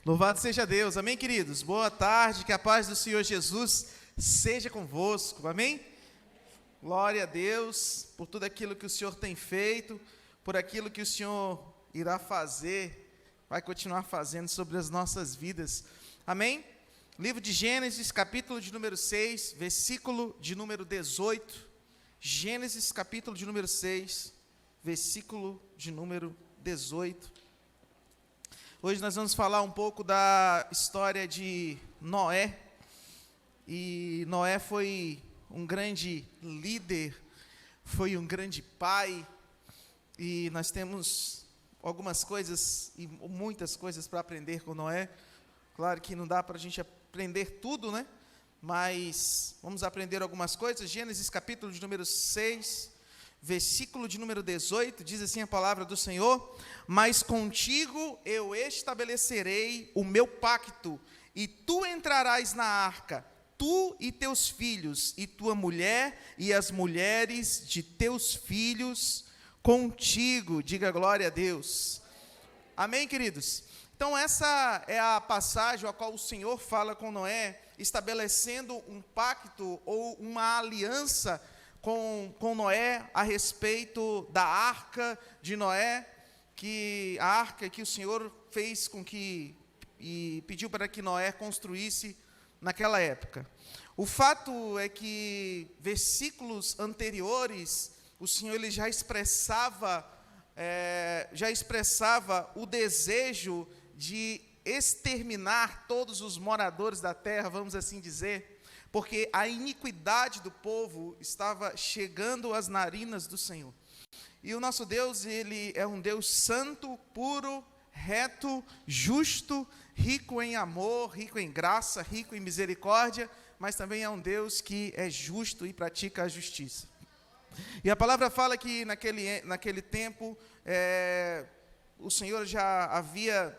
Louvado seja Deus, amém, queridos? Boa tarde, que a paz do Senhor Jesus seja convosco, amém? Glória a Deus por tudo aquilo que o Senhor tem feito, por aquilo que o Senhor irá fazer, vai continuar fazendo sobre as nossas vidas, amém? Livro de Gênesis, capítulo de número 6, versículo de número 18, Gênesis, capítulo de número 6, versículo de número 18. Hoje nós vamos falar um pouco da história de Noé, e Noé foi um grande líder, foi um grande pai, e nós temos algumas coisas, e muitas coisas para aprender com Noé. Claro que não dá para a gente aprender tudo, né? Mas vamos aprender algumas coisas. Gênesis capítulo de número 6, versículo de número 18, diz assim a palavra do Senhor: mas contigo eu estabelecerei o meu pacto, e tu entrarás na arca, tu e teus filhos, e tua mulher, e as mulheres de teus filhos contigo. Diga glória a Deus. Amém, queridos? Então essa é a passagem a qual o Senhor fala com Noé, estabelecendo um pacto ou uma aliança com Noé a respeito da arca de Noé, que a arca que o Senhor fez com que, e pediu para que Noé construísse naquela época. O fato é que versículos anteriores, o Senhor ele já expressava o desejo de exterminar todos os moradores da terra, vamos assim dizer, porque a iniquidade do povo estava chegando às narinas do Senhor. E o nosso Deus, ele é um Deus santo, puro, reto, justo, rico em amor, rico em graça, rico em misericórdia, mas também é um Deus que é justo e pratica a justiça. E a palavra fala que naquele tempo, o Senhor já havia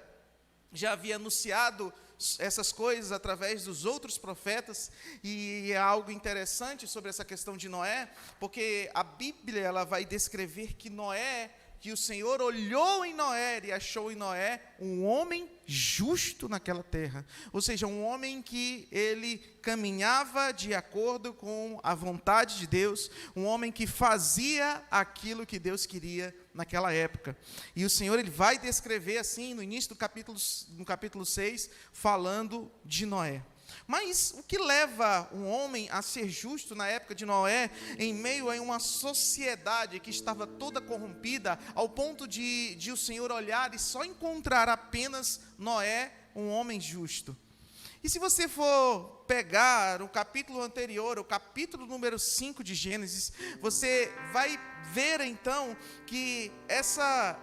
anunciado essas coisas através dos outros profetas, e é algo interessante sobre essa questão de Noé, porque a Bíblia ela vai descrever que o Senhor olhou em Noé e achou em Noé um homem justo naquela terra, ou seja, um homem que ele caminhava de acordo com a vontade de Deus, um homem que fazia aquilo que Deus queria naquela época. E o Senhor ele vai descrever assim no início no capítulo 6, falando de Noé. Mas o que leva um homem a ser justo na época de Noé, em meio a uma sociedade que estava toda corrompida, ao ponto de o Senhor olhar e só encontrar apenas Noé, um homem justo? E se você for pegar o capítulo anterior, o capítulo número 5 de Gênesis, você vai ver então que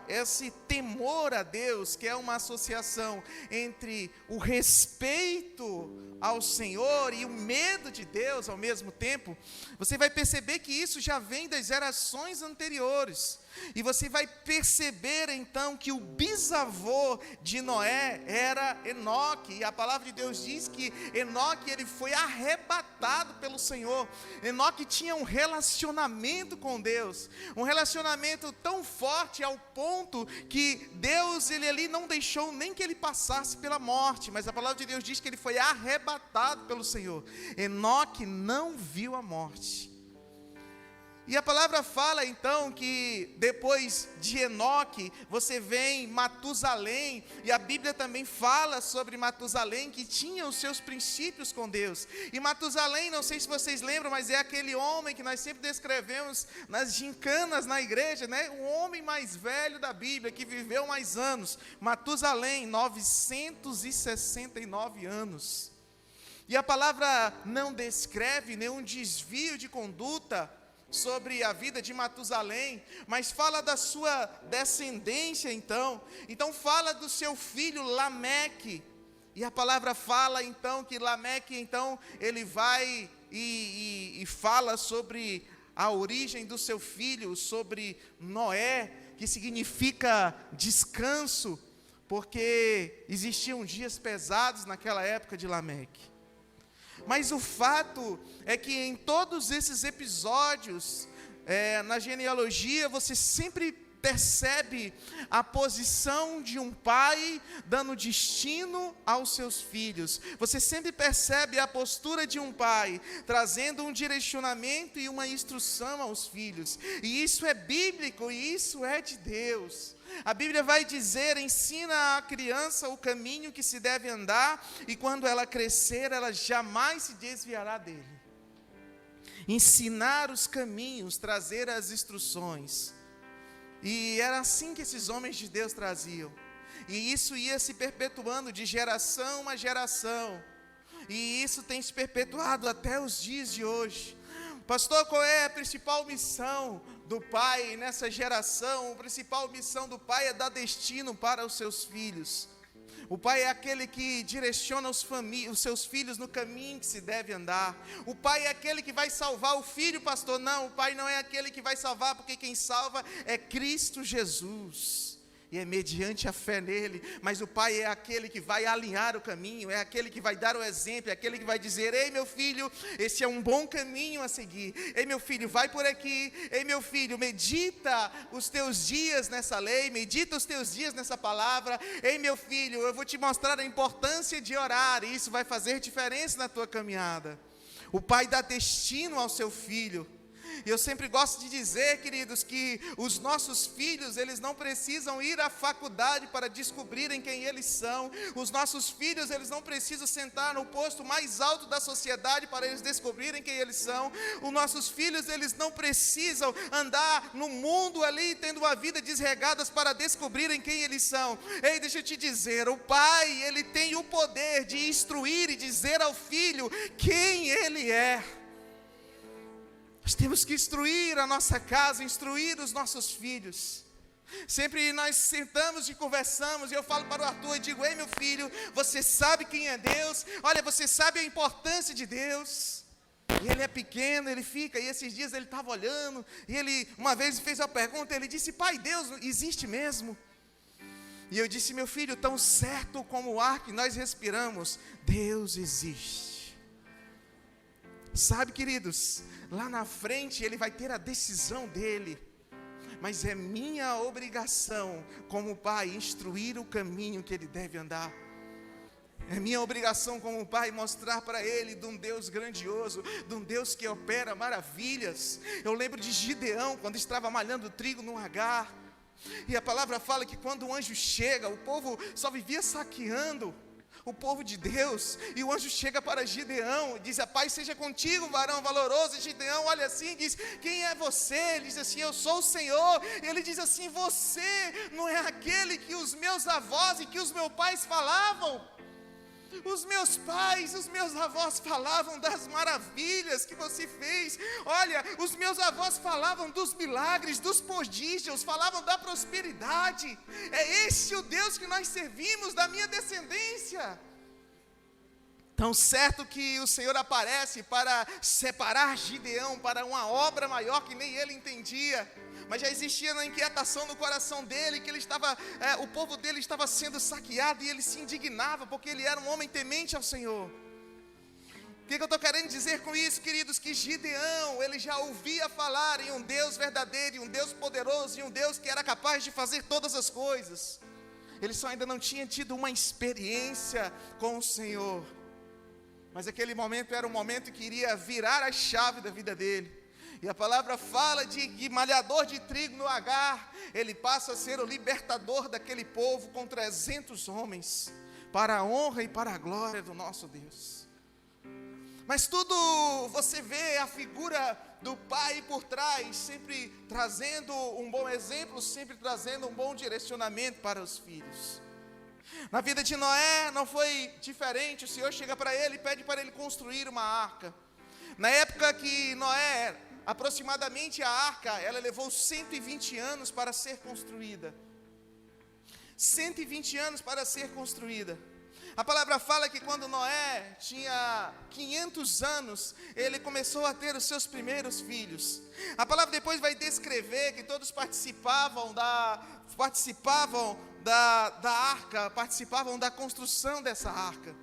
esse temor a Deus, que é uma associação entre o respeito ao Senhor e o medo de Deus ao mesmo tempo, você vai perceber que isso já vem das gerações anteriores. E você vai perceber então que o bisavô de Noé era Enoque, e a palavra de Deus diz que Enoque ele foi arrebatado pelo Senhor. Enoque tinha um relacionamento com Deus, um relacionamento tão forte ao ponto que Deus ele ali não deixou nem que ele passasse pela morte, mas a palavra de Deus diz que ele foi arrebatado pelo Senhor. Enoque não viu a morte. E a palavra fala então que depois de Enoque, você vem Matusalém, e a Bíblia também fala sobre Matusalém, que tinha os seus princípios com Deus. E Matusalém, não sei se vocês lembram, mas é aquele homem que nós sempre descrevemos nas gincanas na igreja, né? O homem mais velho da Bíblia, que viveu mais anos. Matusalém, 969 anos. E a palavra não descreve nenhum desvio de conduta sobre a vida de Matusalém, mas fala da sua descendência então fala do seu filho Lameque, e a palavra fala então que Lameque então ele vai e fala sobre a origem do seu filho, sobre Noé, que significa descanso, porque existiam dias pesados naquela época de Lameque. Mas o fato é que em todos esses episódios, na genealogia, você sempre percebe a posição de um pai dando destino aos seus filhos. Você sempre percebe a postura de um pai trazendo um direcionamento e uma instrução aos filhos. E isso é bíblico, e isso é de Deus. A Bíblia vai dizer: ensina à criança o caminho que se deve andar, e quando ela crescer, ela jamais se desviará dele. Ensinar os caminhos, trazer as instruções. E era assim que esses homens de Deus traziam. E isso ia se perpetuando de geração a geração. E isso tem se perpetuado até os dias de hoje. Pastor, qual é a principal missão do pai nessa geração? A principal missão do pai é dar destino para os seus filhos. O pai é aquele que direciona os seus filhos no caminho que se deve andar. O pai é aquele que vai salvar o filho, pastor. Não, o pai não é aquele que vai salvar, porque quem salva é Cristo Jesus. E é mediante a fé nele. Mas o pai é aquele que vai alinhar o caminho, é aquele que vai dar o exemplo, é aquele que vai dizer: ei, meu filho, esse é um bom caminho a seguir. Ei, meu filho, vai por aqui. Ei, meu filho, medita os teus dias nessa lei, medita os teus dias nessa palavra. Ei, meu filho, eu vou te mostrar a importância de orar, e isso vai fazer diferença na tua caminhada. O pai dá destino ao seu filho. E eu sempre gosto de dizer, queridos, que os nossos filhos, eles não precisam ir à faculdade para descobrirem quem eles são. Os nossos filhos, eles não precisam sentar no posto mais alto da sociedade para eles descobrirem quem eles são. Os nossos filhos, eles não precisam andar no mundo ali, tendo uma vida desregadas para descobrirem quem eles são. Ei, deixa eu te dizer, o pai, ele tem o poder de instruir e dizer ao filho quem ele é. Nós temos que instruir a nossa casa, instruir os nossos filhos. Sempre nós sentamos e conversamos, e eu falo para o Arthur e digo: ei, meu filho, você sabe quem é Deus? Olha, você sabe a importância de Deus? E ele é pequeno, ele fica, e esses dias ele estava olhando, e ele uma vez fez uma pergunta, ele disse: pai, Deus existe mesmo? E eu disse: meu filho, tão certo como o ar que nós respiramos, Deus existe. Sabe, queridos, lá na frente ele vai ter a decisão dele, mas é minha obrigação como pai instruir o caminho que ele deve andar. É minha obrigação como pai mostrar para ele de um Deus grandioso, de um Deus que opera maravilhas. Eu lembro de Gideão, quando estava malhando trigo no lagar, e a palavra fala que quando o anjo chega, o povo só vivia saqueando o povo de Deus, e o anjo chega para Gideão e diz: a paz seja contigo, varão valoroso. E Gideão olha assim e diz: quem é você? Ele diz assim: eu sou o Senhor. E ele diz assim: você não é aquele que os meus avós e que os meus pais falavam? Os meus pais, os meus avós falavam das maravilhas que você fez. Olha, os meus avós falavam dos milagres, dos prodígios, falavam da prosperidade. É esse o Deus que nós servimos, da minha descendência. Tão certo que o Senhor aparece para separar Gideão para uma obra maior que nem ele entendia. Mas já existia uma inquietação no coração dele, que ele estava, o povo dele estava sendo saqueado, e ele se indignava, porque ele era um homem temente ao Senhor. O que eu estou querendo dizer com isso, queridos? Que Gideão, ele já ouvia falar em um Deus verdadeiro, em um Deus poderoso, em um Deus que era capaz de fazer todas as coisas. Ele só ainda não tinha tido uma experiência com o Senhor. Mas aquele momento era um momento que iria virar a chave da vida dele. E a palavra fala de malhador de trigo no lagar. Ele passa a ser o libertador daquele povo com 300 homens, para a honra e para a glória do nosso Deus. Mas tudo, você vê a figura do pai por trás, sempre trazendo um bom exemplo, sempre trazendo um bom direcionamento para os filhos. Na vida de Noé não foi diferente. O Senhor chega para ele e pede para ele construir uma arca. Na época que Noé, aproximadamente a arca, ela levou 120 anos para ser construída. 120 anos para ser construída. A palavra fala que quando Noé tinha 500 anos, ele começou a ter os seus primeiros filhos. A palavra depois vai descrever que todos participavam da arca, participavam da construção dessa arca.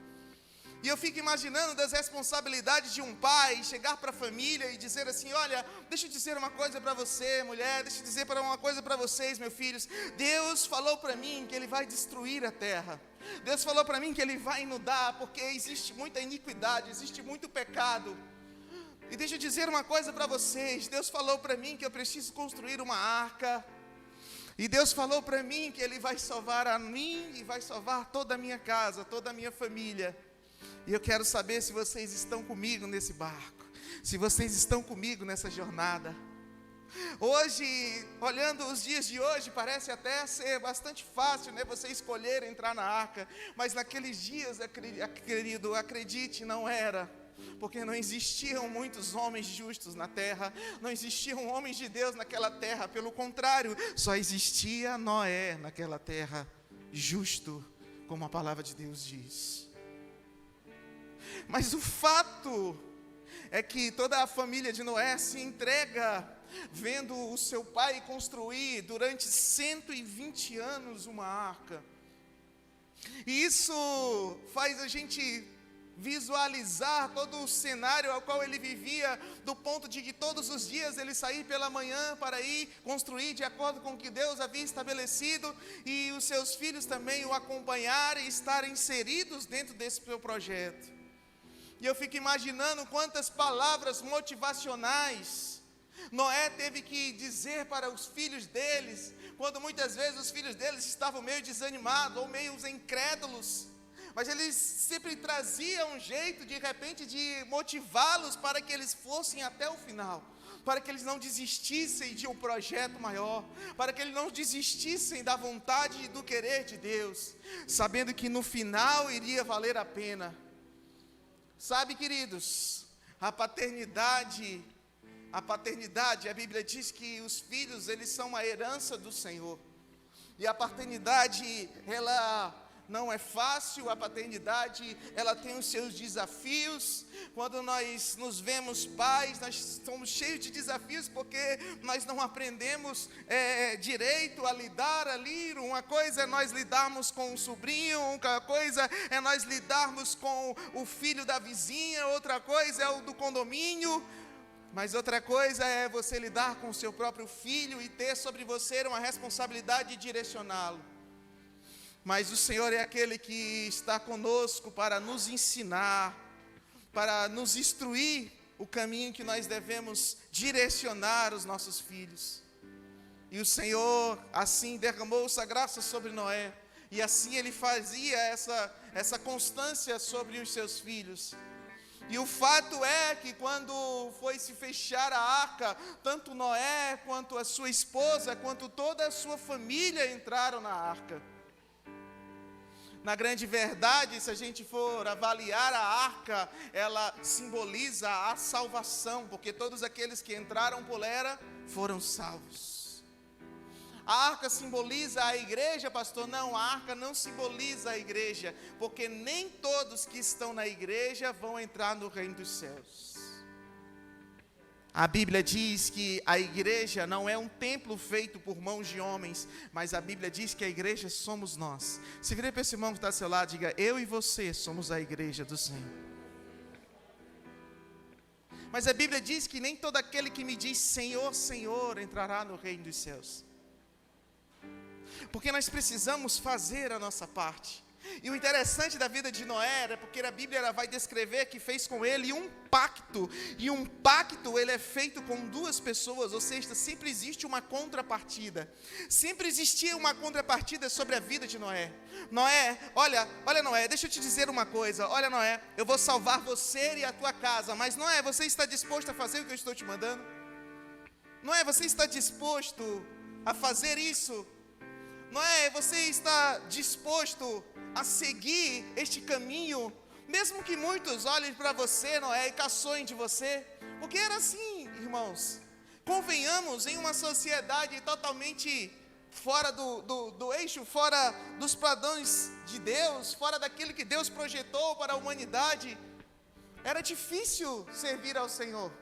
E eu fico imaginando das responsabilidades de um pai chegar para a família e dizer assim: olha, deixa eu dizer uma coisa para você, mulher, deixa eu dizer uma coisa para vocês, meus filhos. Deus falou para mim que Ele vai destruir a terra. Deus falou para mim que Ele vai inundar, porque existe muita iniquidade, existe muito pecado. E deixa eu dizer uma coisa para vocês. Deus falou para mim que eu preciso construir uma arca. E Deus falou para mim que Ele vai salvar a mim e vai salvar toda a minha casa, toda a minha família. E eu quero saber se vocês estão comigo nesse barco, se vocês estão comigo nessa jornada. Hoje, olhando os dias de hoje, parece até ser bastante fácil, né, você escolher entrar na arca. Mas naqueles dias, querido, acredite, não era. Porque não existiam muitos homens justos na terra, não existiam homens de Deus naquela terra. Pelo contrário, só existia Noé naquela terra, justo, como a palavra de Deus diz. Mas o fato é que toda a família de Noé se entrega, vendo o seu pai construir durante 120 anos uma arca. E isso faz a gente visualizar todo o cenário ao qual ele vivia, do ponto de que todos os dias ele saía pela manhã para ir construir de acordo com o que Deus havia estabelecido, e os seus filhos também o acompanharem e estarem inseridos dentro desse seu projeto. E eu fico imaginando quantas palavras motivacionais Noé teve que dizer para os filhos deles, quando muitas vezes os filhos deles estavam meio desanimados ou meio incrédulos. Mas eles sempre traziam um jeito, de repente, de motivá-los para que eles fossem até o final, para que eles não desistissem de um projeto maior, para que eles não desistissem da vontade e do querer de Deus, sabendo que no final iria valer a pena. Sabe, queridos, a paternidade, a Bíblia diz que os filhos, eles são uma herança do Senhor. E a paternidade, ela não é fácil, a paternidade, ela tem os seus desafios. Quando nós nos vemos pais, nós somos cheios de desafios, porque nós não aprendemos direito a lidar ali. Uma coisa é nós lidarmos com o sobrinho, outra coisa é nós lidarmos com o filho da vizinha, outra coisa é o do condomínio. Mas outra coisa é você lidar com o seu próprio filho e ter sobre você uma responsabilidade de direcioná-lo. Mas o Senhor é aquele que está conosco para nos ensinar, para nos instruir o caminho que nós devemos direcionar os nossos filhos. E o Senhor assim derramou essa graça sobre Noé, e assim ele fazia essa constância sobre os seus filhos. E o fato é que quando foi se fechar a arca, tanto Noé, quanto a sua esposa, quanto toda a sua família entraram na arca. Na grande verdade, se a gente for avaliar a arca, ela simboliza a salvação, porque todos aqueles que entraram por ela foram salvos. A arca simboliza a igreja, pastor? Não, a arca não simboliza a igreja, porque nem todos que estão na igreja vão entrar no reino dos céus. A Bíblia diz que a igreja não é um templo feito por mãos de homens, mas a Bíblia diz que a igreja somos nós. Se vire para esse irmão que está ao seu lado, diga: eu e você somos a igreja do Senhor. Mas a Bíblia diz que nem todo aquele que me diz Senhor, Senhor, entrará no reino dos céus. Porque nós precisamos fazer a nossa parte. E o interessante da vida de Noé é porque a Bíblia ela vai descrever que fez com ele um pacto. E um pacto ele é feito com duas pessoas, ou seja, sempre existe uma contrapartida. Sempre existia uma contrapartida sobre a vida de Noé. Noé, olha Noé, deixa eu te dizer uma coisa. Olha Noé, eu vou salvar você e a tua casa. Mas Noé, você está disposto a fazer o que eu estou te mandando? Noé, você está disposto a fazer isso? Noé, você está disposto a seguir este caminho, mesmo que muitos olhem para você, Noé, e caçoem de você? Porque era assim, irmãos. Convenhamos, em uma sociedade totalmente fora do eixo, fora dos padrões de Deus, fora daquilo que Deus projetou para a humanidade, era difícil servir ao Senhor.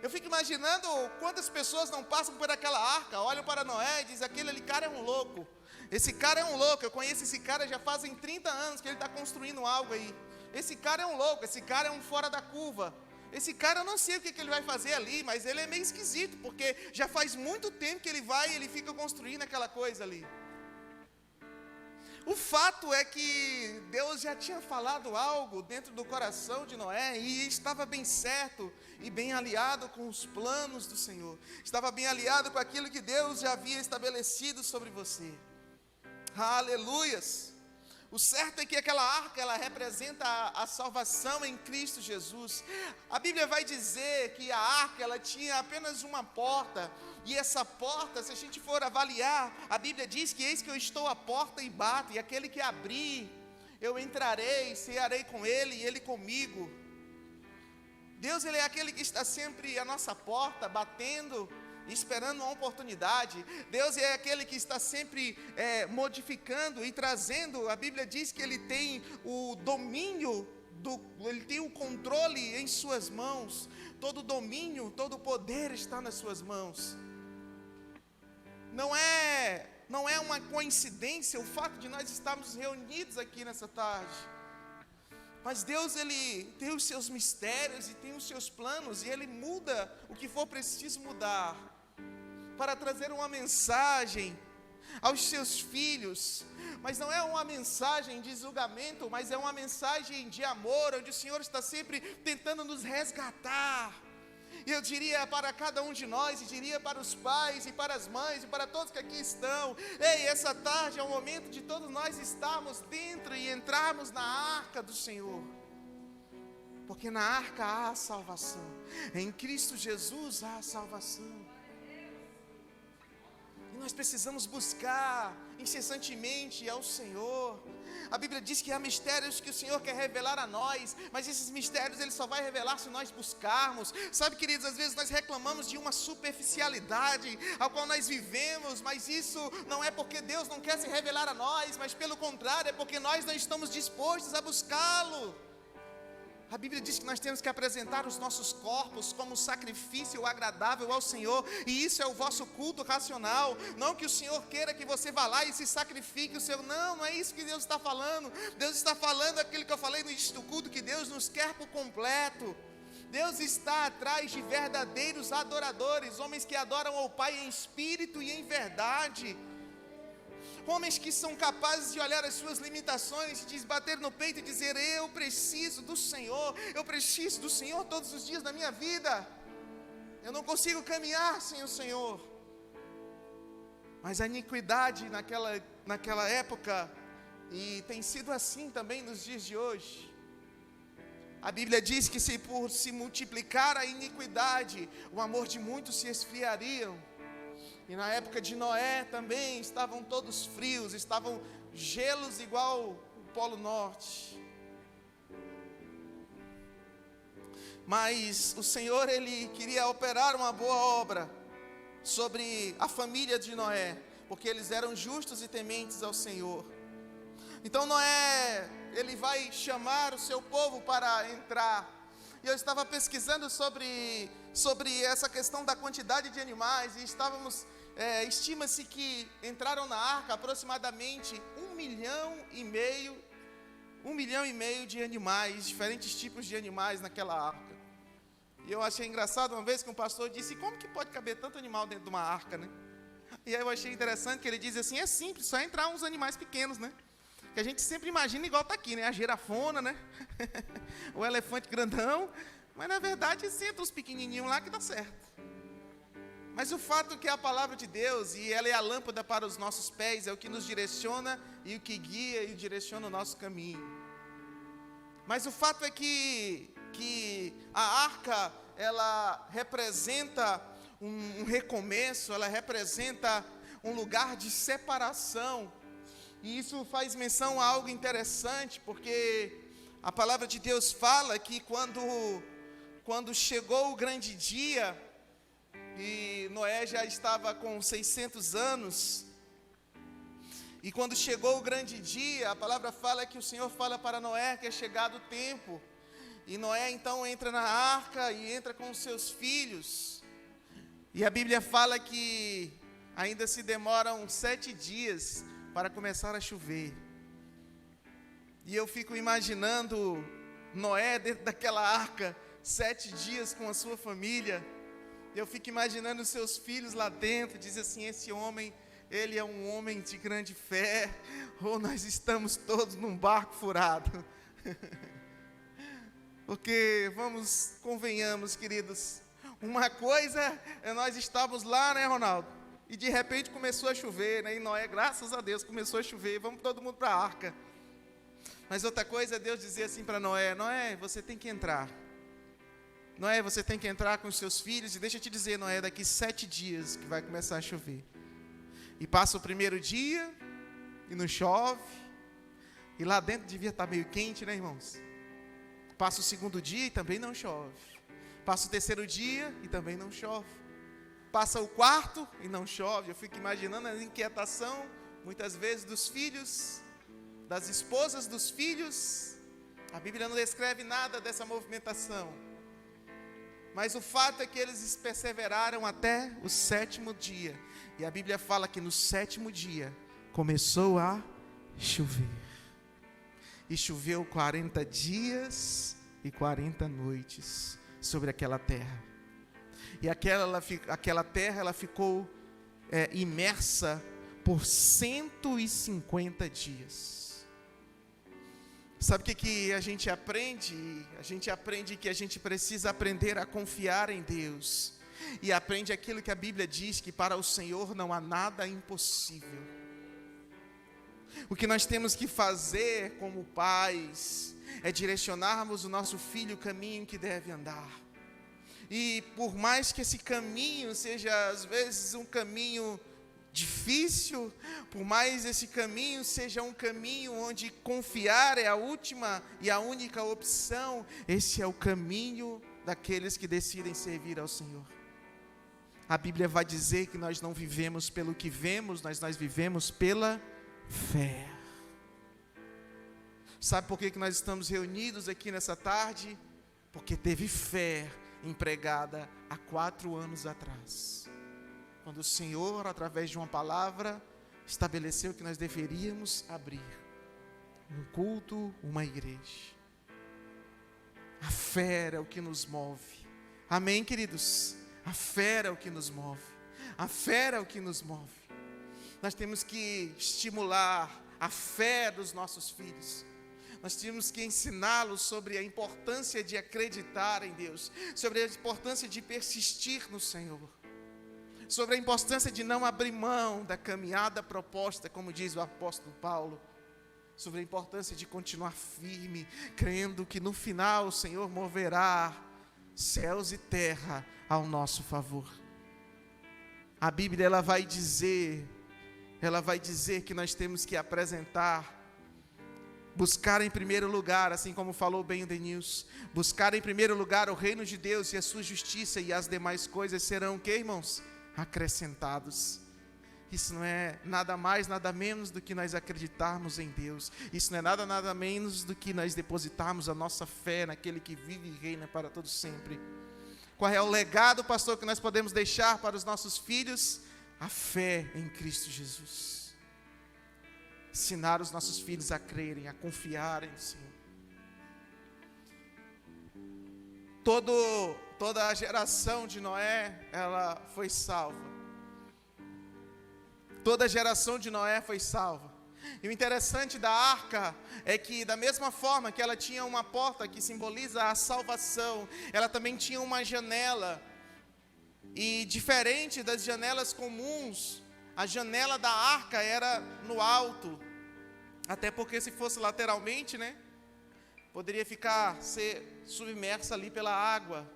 Eu fico imaginando quantas pessoas não passam por aquela arca, olham para Noé e dizem: aquele cara é um louco. Esse cara é um louco, eu conheço esse cara já fazem 30 anos que ele está construindo algo aí. esse cara é um louco, esse cara é um fora da curva. Esse cara, eu não sei o que ele vai fazer ali, mas ele é meio esquisito, porque já faz muito tempo que ele fica construindo aquela coisa ali. O fato é que Deus já tinha falado algo dentro do coração de Noé, e estava bem certo e bem aliado com os planos do Senhor. Estava bem aliado com aquilo que Deus já havia estabelecido sobre você. Aleluias! O certo é que aquela arca, ela representa a salvação em Cristo Jesus. A Bíblia vai dizer que a arca, ela tinha apenas uma porta, e essa porta, se a gente for avaliar, a Bíblia diz que eis que eu estou à porta e bato, e aquele que abrir, eu entrarei, cearei com ele e ele comigo. Deus, ele é aquele que está sempre à nossa porta, batendo, esperando uma oportunidade. Deus é aquele que está sempre modificando e trazendo. A Bíblia diz que Ele tem o domínio, Ele tem o controle em suas mãos. Todo domínio, todo poder está nas suas mãos. Não é uma coincidência o fato de nós estarmos reunidos aqui nessa tarde. Mas Deus, Ele tem os seus mistérios e tem os seus planos, e Ele muda o que for preciso mudar, para trazer uma mensagem aos seus filhos. Mas não é uma mensagem de julgamento, mas é uma mensagem de amor, onde o Senhor está sempre tentando nos resgatar. E eu diria para cada um de nós, e diria para os pais, e para as mães, e para todos que aqui estão: ei, essa tarde é o momento de todos nós estarmos dentro e entrarmos na arca do Senhor. Porque na arca há salvação, em Cristo Jesus há salvação. E nós precisamos buscar incessantemente ao Senhor. A Bíblia diz que há mistérios que o Senhor quer revelar a nós, mas esses mistérios Ele só vai revelar se nós buscarmos. Sabe, queridos, às vezes nós reclamamos de uma superficialidade ao qual nós vivemos, mas isso não é porque Deus não quer se revelar a nós, mas pelo contrário, é porque nós não estamos dispostos a buscá-lo. A Bíblia diz que nós temos que apresentar os nossos corpos como sacrifício agradável ao Senhor, e isso é o vosso culto racional. Não que o Senhor queira que você vá lá e se sacrifique o seu, não é isso que Deus está falando. Deus está falando aquilo que eu falei no início do culto, que Deus nos quer por completo. Deus está atrás de verdadeiros adoradores, homens que adoram ao Pai em espírito e em verdade. Homens que são capazes de olhar as suas limitações, de bater no peito e dizer: eu preciso do Senhor, eu preciso do Senhor todos os dias da minha vida. Eu não consigo caminhar sem o Senhor. Mas a iniquidade naquela época, e tem sido assim também nos dias de hoje. A Bíblia diz que por se multiplicar a iniquidade, o amor de muitos se esfriariam. E na época de Noé também estavam todos frios, estavam gelos igual o Polo Norte. Mas o Senhor, Ele queria operar uma boa obra sobre a família de Noé, porque eles eram justos e tementes ao Senhor. Então Noé, ele vai chamar o seu povo para entrar. E eu estava pesquisando sobre essa questão da quantidade de animais, e estima-se que entraram na arca aproximadamente 1,5 milhão de animais, diferentes tipos de animais naquela arca. E eu achei engraçado uma vez que um pastor disse: como que pode caber tanto animal dentro de uma arca, né? E aí eu achei interessante que ele diz assim: é simples, só entrar uns animais pequenos, né? Que a gente sempre imagina igual está aqui, né? A girafona, né? O elefante grandão. Mas na verdade, entra os pequenininhos lá que dá certo. Mas o fato é que a palavra de Deus, e ela é a lâmpada para os nossos pés, é o que nos direciona e o que guia e direciona o nosso caminho. Mas o fato é que a arca, ela representa um recomeço, ela representa um lugar de separação. E isso faz menção a algo interessante, porque a palavra de Deus fala que quando chegou o grande dia, e Noé já estava com 600 anos, e quando chegou o grande dia, a palavra fala que o Senhor fala para Noé que é chegado o tempo, e Noé então entra na arca e entra com os seus filhos, e a Bíblia fala que ainda se demoram 7 dias para começar a chover. E eu fico imaginando Noé dentro daquela arca, 7 dias com a sua família. Eu fico imaginando os seus filhos lá dentro, diz assim, esse homem, ele é um homem de grande fé, ou nós estamos todos num barco furado. Porque, convenhamos, queridos, uma coisa é nós estávamos lá, né, Ronaldo? E de repente começou a chover, né? E Noé, graças a Deus, começou a chover, vamos todo mundo para a arca. Mas outra coisa é Deus dizer assim para Noé, Noé, você tem que entrar. Noé, você tem que entrar com os seus filhos, e deixa eu te dizer, Noé, daqui 7 dias que vai começar a chover. E passa o primeiro dia, e não chove, e lá dentro devia estar meio quente, né, irmãos? Passa o segundo dia e também não chove. Passa o terceiro dia e também não chove. Passa o quarto e não chove. Eu fico imaginando a inquietação, muitas vezes, dos filhos, das esposas dos filhos. A Bíblia não descreve nada dessa movimentação. Mas o fato é que eles perseveraram até o 7º dia. E a Bíblia fala que no 7º dia começou a chover. E choveu 40 dias e 40 noites sobre aquela terra. E aquela terra ela ficou imersa por 150 dias. Sabe o que a gente aprende? A gente aprende que a gente precisa aprender a confiar em Deus. E aprende aquilo que a Bíblia diz, que para o Senhor não há nada impossível. O que nós temos que fazer como pais é direcionarmos o nosso filho o caminho que deve andar. E por mais que esse caminho seja às vezes um caminho difícil, por mais esse caminho seja um caminho onde confiar é a última e a única opção, esse é o caminho daqueles que decidem servir ao Senhor. A Bíblia vai dizer que nós não vivemos pelo que vemos, nós vivemos pela fé. Sabe por que nós estamos reunidos aqui nessa tarde? Porque teve fé empregada há 4 anos atrás, quando o Senhor, através de uma palavra, estabeleceu que nós deveríamos abrir um culto, uma igreja. A fé é o que nos move. Amém, queridos? A fé é o que nos move. A fé é o que nos move. Nós temos que estimular a fé dos nossos filhos. Nós temos que ensiná-los sobre a importância de acreditar em Deus, sobre a importância de persistir no Senhor, sobre a importância de não abrir mão da caminhada proposta, como diz o apóstolo Paulo, sobre a importância de continuar firme, crendo que no final o Senhor moverá céus e terra ao nosso favor. A Bíblia ela vai dizer que nós temos que buscar em primeiro lugar, assim como falou bem o Denilson, buscar em primeiro lugar o reino de Deus e a sua justiça, e as demais coisas serão o que, irmãos? Acrescentados. Isso não é nada mais, nada menos do que nós acreditarmos em Deus. Isso não é nada menos do que nós depositarmos a nossa fé naquele que vive e reina para todo sempre. Qual é o legado, pastor, que nós podemos deixar para os nossos filhos? A fé em Cristo Jesus. Ensinar os nossos filhos a crerem, a confiarem no Senhor. Toda a geração de Noé, ela foi salva. Toda a geração de Noé foi salva. E o interessante da arca é que, da mesma forma que ela tinha uma porta que simboliza a salvação, ela também tinha uma janela. E diferente das janelas comuns, a janela da arca era no alto, até porque se fosse lateralmente, né, poderia ser submersa ali pela água.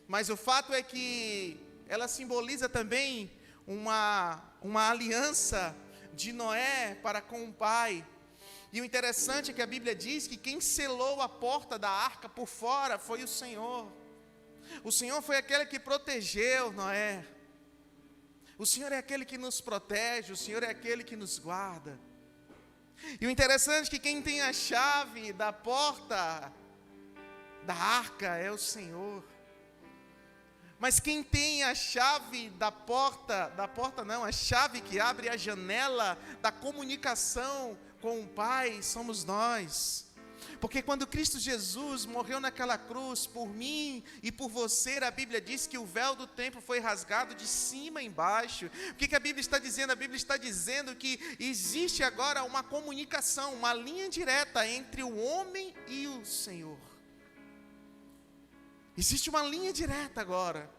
Mas o fato é que ela simboliza também uma aliança de Noé para com o pai. E o interessante é que a Bíblia diz que quem selou a porta da arca por fora foi o Senhor. O Senhor foi aquele que protegeu Noé. O Senhor é aquele que nos protege, o Senhor é aquele que nos guarda. E o interessante é que quem tem a chave da porta da arca é o Senhor. Mas quem tem a chave a chave que abre a janela da comunicação com o Pai, somos nós. Porque quando Cristo Jesus morreu naquela cruz por mim e por você, a Bíblia diz que o véu do templo foi rasgado de cima a embaixo. O que a Bíblia está dizendo? A Bíblia está dizendo que existe agora uma comunicação, uma linha direta entre o homem e o Senhor. Existe uma linha direta agora.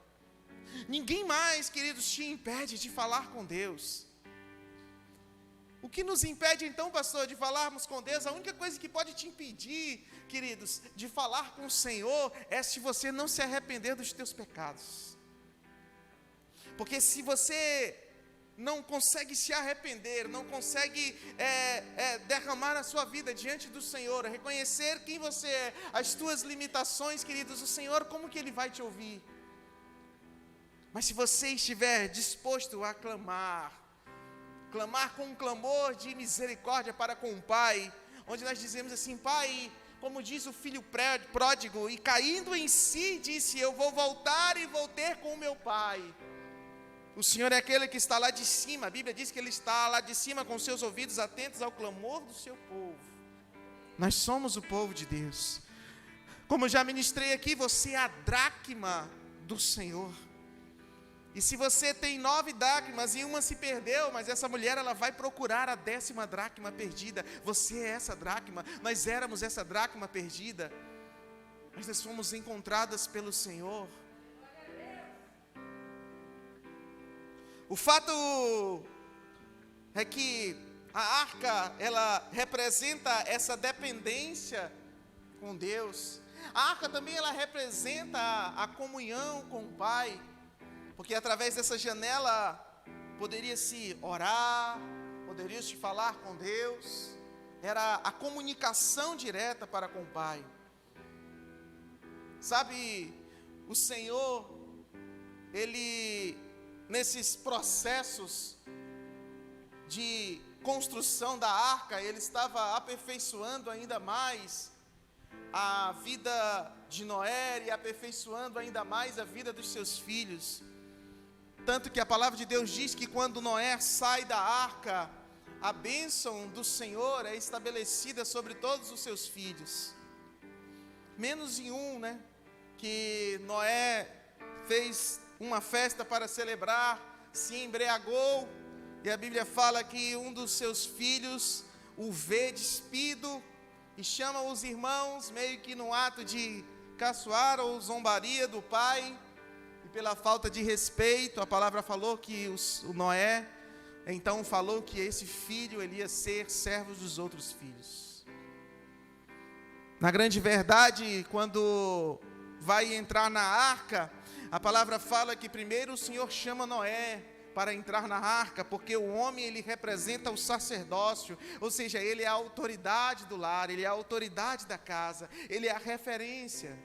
Ninguém mais, queridos, te impede de falar com Deus. O que nos impede então, pastor, de falarmos com Deus? A única coisa que pode te impedir, queridos, de falar com o Senhor é se você não se arrepender dos teus pecados. Porque se você não consegue se arrepender, não consegue derramar a sua vida diante do Senhor, reconhecer quem você é, as tuas limitações, queridos, o Senhor, como que Ele vai te ouvir? Mas se você estiver disposto a clamar com um clamor de misericórdia para com o Pai, onde nós dizemos assim: Pai, como diz o filho pródigo, e caindo em si, disse: eu vou voltar e vou ter com o meu Pai. O Senhor é aquele que está lá de cima, a Bíblia diz que Ele está lá de cima com seus ouvidos atentos ao clamor do seu povo. Nós somos o povo de Deus. Como já ministrei aqui, você é a dracma do Senhor. E se você tem 9 dracmas e uma se perdeu, mas essa mulher ela vai procurar a 10ª dracma perdida. Você é essa dracma, nós éramos essa dracma perdida, mas nós fomos encontradas pelo Senhor. O fato é que a arca, ela representa essa dependência com Deus. A arca também ela representa a comunhão com o Pai. Porque através dessa janela poderia-se orar, poderia-se falar com Deus. Era a comunicação direta para com o Pai. Sabe, o Senhor, Ele, nesses processos de construção da arca, Ele estava aperfeiçoando ainda mais a vida de Noé e aperfeiçoando ainda mais a vida dos seus filhos. Tanto que a palavra de Deus diz que quando Noé sai da arca, a bênção do Senhor é estabelecida sobre todos os seus filhos. Menos em um, que Noé fez uma festa para celebrar, se embriagou, e a Bíblia fala que um dos seus filhos o vê despido, e chama os irmãos, meio que num ato de caçoar ou zombaria do pai, e pela falta de respeito, a palavra falou que o Noé, então falou que esse filho, ele ia ser servo dos outros filhos. Na grande verdade, quando vai entrar na arca, a palavra fala que primeiro o Senhor chama Noé para entrar na arca, porque o homem, ele representa o sacerdócio, ou seja, ele é a autoridade do lar, ele é a autoridade da casa, ele é a referência.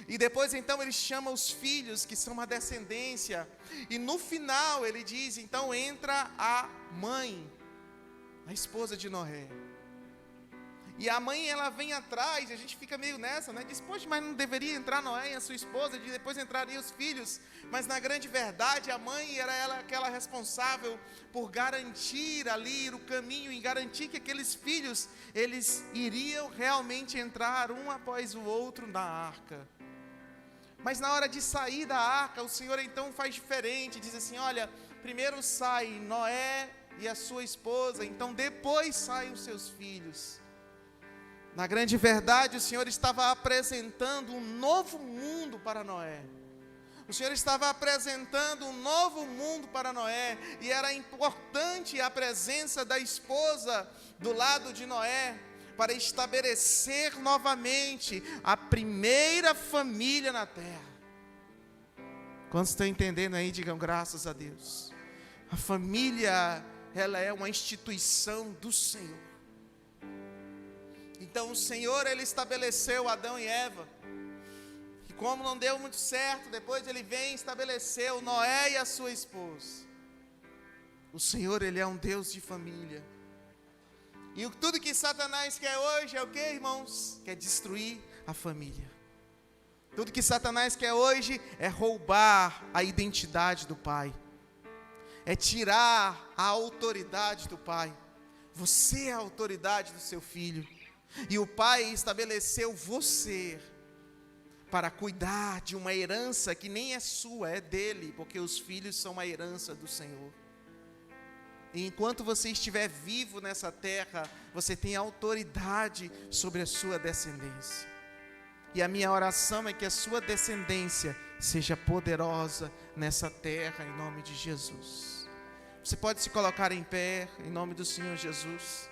E depois então ele chama os filhos, que são a descendência, e no final ele diz, então entra a mãe, a esposa de Noé. E a mãe, ela vem atrás, e a gente fica meio nessa, diz, poxa, mas não deveria entrar Noé e a sua esposa, e depois entrariam os filhos. Mas na grande verdade, a mãe era ela aquela responsável por garantir ali o caminho, e garantir que aqueles filhos, eles iriam realmente entrar um após o outro na arca. Mas na hora de sair da arca, o Senhor então faz diferente, diz assim, olha, primeiro sai Noé e a sua esposa, então depois saem os seus filhos. Na grande verdade, o Senhor estava apresentando um novo mundo para Noé. O Senhor estava apresentando um novo mundo para Noé. E era importante a presença da esposa do lado de Noé, para estabelecer novamente a primeira família na terra. Quantos estão entendendo aí, digam graças a Deus. A família, ela é uma instituição do Senhor. Então o Senhor, ele estabeleceu Adão e Eva, e como não deu muito certo, depois ele vem e estabeleceu Noé e a sua esposa. O Senhor, ele é um Deus de família. E tudo que Satanás quer hoje é o que, irmãos? Quer destruir a família. Tudo que Satanás quer hoje é roubar a identidade do Pai, é tirar a autoridade do Pai. Você é a autoridade do seu filho. E o Pai estabeleceu você para cuidar de uma herança que nem é sua, é dele, porque os filhos são uma herança do Senhor. E enquanto você estiver vivo nessa terra, você tem autoridade sobre a sua descendência. E a minha oração é que a sua descendência seja poderosa nessa terra, em nome de Jesus. Você pode se colocar em pé, em nome do Senhor Jesus.